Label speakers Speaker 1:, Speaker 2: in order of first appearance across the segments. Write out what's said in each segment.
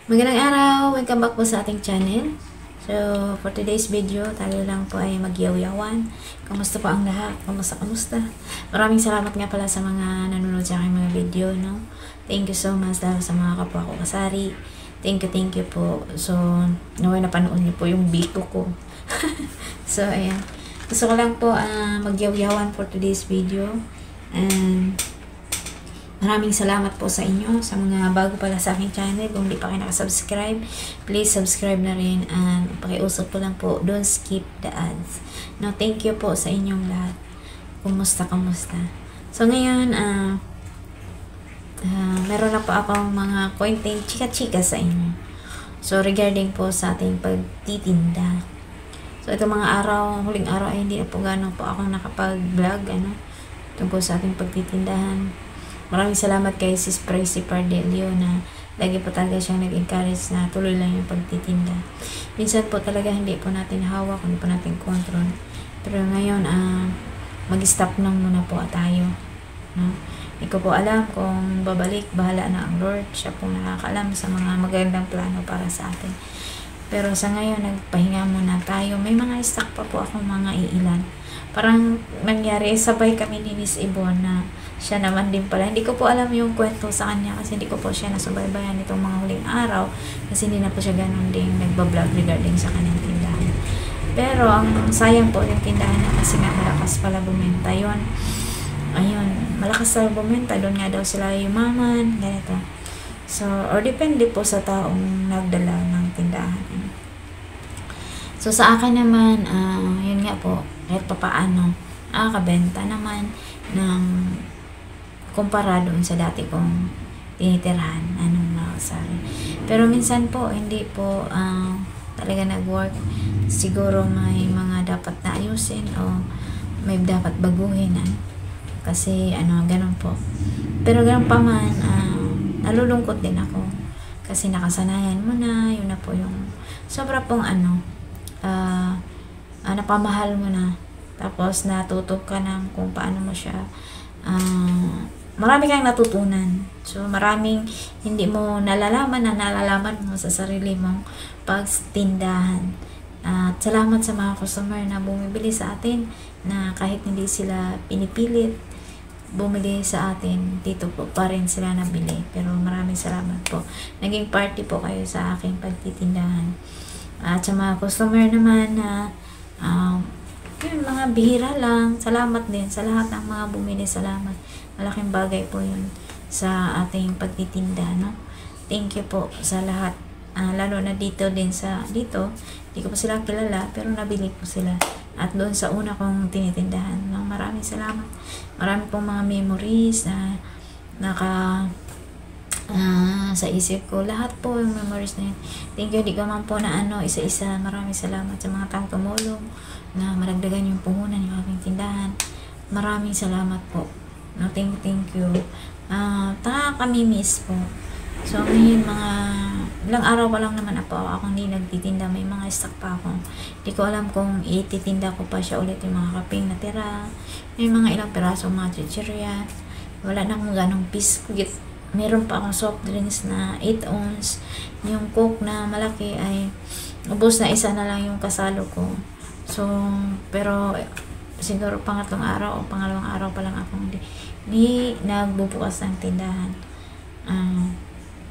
Speaker 1: Magandang araw! Welcome back po sa ating channel. So, for today's video, tayo lang po ay magyaw-yawan. Kamusta po ang lahat? Kamusta? Maraming salamat nga pala sa mga nanonood sa aking mga video, no? Thank you so much dahil sa mga kapwa ko kasari. Thank you po. So, naway napanood niyo po yung biko ko. So, ayan. Gusto ko lang po magyaw-yawan for today's video. And maraming salamat po sa inyo, sa mga bago pala sa aking channel. Kung di pa kayo nakasubscribe, please subscribe na rin. And pakiusap ko lang po, don't skip the ads. No, thank you po sa inyong lahat. Kumusta? So ngayon, meron na po akong mga konting chika-chika sa inyo. So regarding po sa ating pagtitinda. So ito mga araw, huling araw ay hindi na po gano'n po akong nakapag-vlog, tungkol sa ating pagtitindahan. Maraming salamat kay Sis Praisy Pardelio na lagi po talaga siyang nag-encourage na tuloy lang yung pagtitinda. Minsan po talaga hindi po natin hawak, hindi po natin control. Pero ngayon, mag-stop nang muna po tayo. No? Hindi ko po alam kung babalik, bahala na ang Lord. Siya po nakakaalam sa mga magandang plano para sa atin. Pero sa ngayon, nagpahinga muna tayo. May mga stock pa po akong mga iilan. Parang nangyari, sabay kami ni Miss Ibon na siya naman din pala. Hindi ko po alam yung kwento sa kanya kasi hindi ko po siya nasubaybayan itong mga huling araw kasi hindi na po siya ganun din nagbablog regarding sa kanyang tindahan. Pero ang sayang po yung tindahan niya kasi nga malakas pala bumenta yun. Ayun, malakas pala bumenta. Doon nga daw sila yumaman, ganito. So, or depende po sa taong nagdala ng tindahan. So, sa akin naman, yun nga po, kahit papaano, nakakabenta naman ng kumpara doon sa dati kong tinitirhan, nakasari. Pero minsan po, hindi po talaga nag-work. Siguro may mga dapat na ayusin o may dapat baguhin. Kasi, ganun po. Pero ganun pa man, nalulungkot din ako. Kasi nakasanayan mo na, yun na po yung sobra pong napamahal mo na. Tapos natuto ka ng kung paano mo siya marami kang natutunan. So maraming hindi mo nalalaman mo sa sarili mong pagtindahan. At salamat sa mga customer na bumibili sa atin na kahit hindi sila pinipilit bumili sa atin, dito po pa rin sila nabili. Pero maraming salamat po. Naging party po kayo sa aking pagtitindahan. At sa mga customer naman na yun, mga bihira lang, salamat din sa lahat ng mga bumili, salamat. Malaking bagay po yun sa ating pagtitinda, no? Thank you po sa lahat. Lalo na dito, hindi ko pa sila kilala, pero nabili po sila. At doon sa una kong tinitindahan, no? Maraming salamat. Marami pong mga memories na sa isip ko. Lahat po yung memories na yun. Thank you, di ka man po na isa-isa. Maraming salamat sa mga taong tumulong na maragdagan yung puhunan yung aking tindahan. Maraming salamat po. No, thank you. Kami miss po. So, ngayon ilang araw pa lang naman ako hindi nagtitinda. May mga stock pa ako. Hindi ko alam kung ititinda ko pa siya ulit yung mga kaping natira. May mga ilang peraso mga chichirya. Wala na akong ganong biscuit. Meron pa akong soft drinks na 8 ounce. Yung coke na malaki ay ubos na, isa na lang yung kasalo ko. So, pero siguro pangatlong araw o pangalawang araw pa lang ako hindi nagbubukas ng tindahan.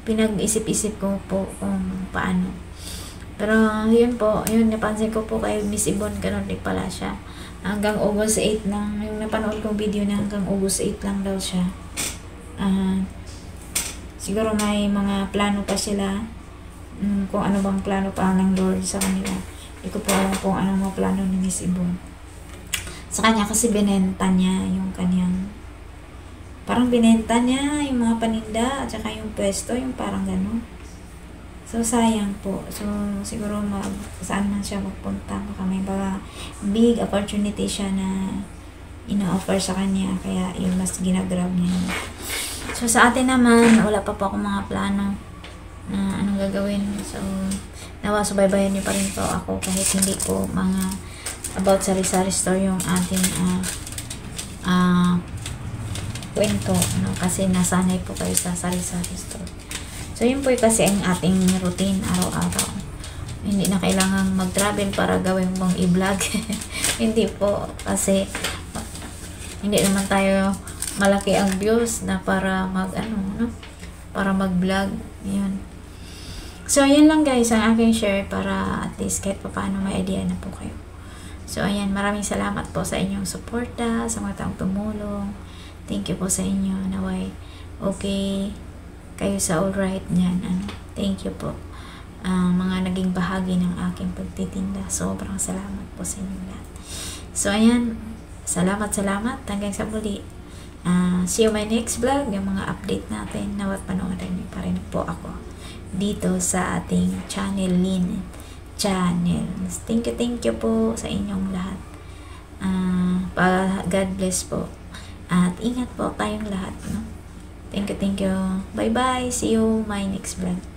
Speaker 1: Pinag-isip-isip ko po kung paano. Pero yun po, napansin ko po kay Miss Ibon, ganun din pala siya. Hanggang August 8 lang, yung napanood kong video na hanggang August 8 lang daw siya. Siguro may mga plano pa sila, kung ano bang plano pa ng Lord sa kanila. Hindi ko po alam kung ano mga plano ni Miss Ibon. Sa kanya kasi binenta niya yung kanyang, parang binenta niya yung mga paninda at saka yung pwesto, yung parang gano'n. So sayang po. So siguro saan man siya magpunta, baka may big opportunity siya na ina-offer sa kanya, kaya yung mas ginagrab niya. So sa atin naman, wala pa po akong mga plano na anong gagawin. So nawa subaybayan niyo pa rin po ako kahit hindi po mga about sari-sari store yung ating kwento, kasi nasanay po kayo sa sari-sari store. So So, yun po kasi ang ating routine araw-araw. Hindi na kailangan mag-travel para gawin mong i-vlog. Hindi po. Kasi, hindi naman tayo malaki ang views na para para mag-vlog. Yun. So, ayan lang guys ang aking share para at least kahit pa paano may idea na po kayo. So, ayan. Maraming salamat po sa inyong suporta, sa mga taong tumulong. Thank you po sa inyo. Naway, okay kayo sa alright niyan. Thank you po. Mga naging bahagi ng aking pagtitinda. Sobrang salamat po sa inyo lahat. So, ayan. Salamat. Hanggang sa muli. See you my next vlog. Yung mga update natin. Nawat panoorin niyo pa rin po ako dito sa ating channel, Lynn Channel. Thank you po sa inyong lahat. God bless po. At ingat po tayong lahat. No? Thank you. Bye-bye. See you my next vlog.